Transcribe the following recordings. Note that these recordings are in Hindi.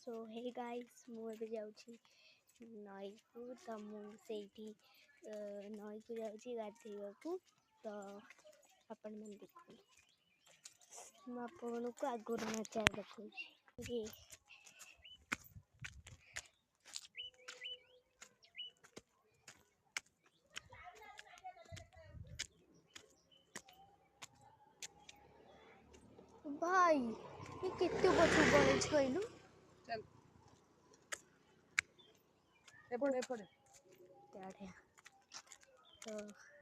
सो हे गाइस मुझे जाऊँगी नई को तो मुझे नई को जाऊँगी गाधेवा को तो आपण मन देखो मुझे को आगुरी नचा देखो ये भाई ये कितने बच्चों बड़े कहलु चल एपड़े एपड़े त्याड़े तो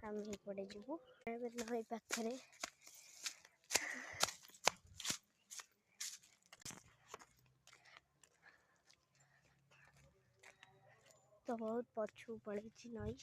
आम एपटे जीवु नई पाखे तो बहुत पछू पड़े नई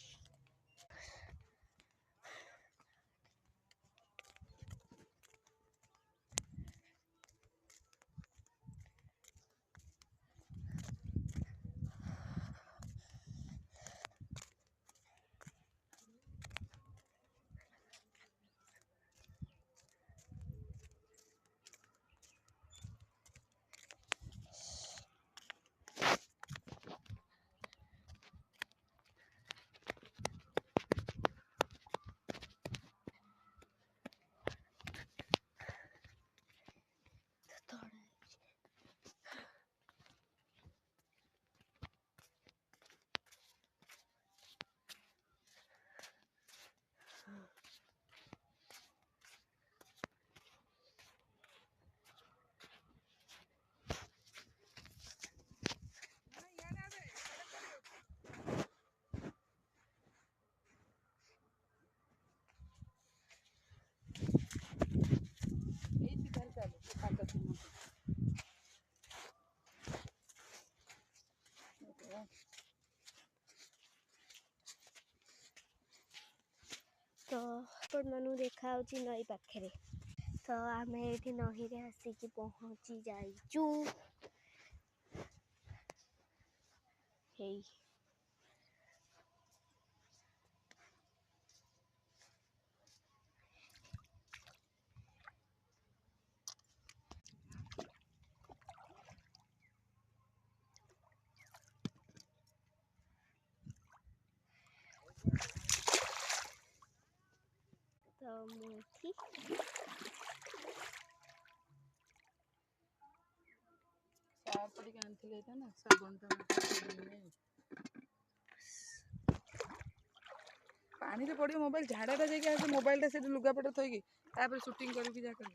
तो आपण मनु देखा नई पाखे तो आम ये नही रे आसिक पहुँची जाइचु तो मुठी सार पड़ी आनथिले था ना साबुन टा पानी रे पड़ी मोबाइल झाड़ा टा जाके मोबाइल टा से लुगापटा थोइकी तापर शूटिंग करबी जा कर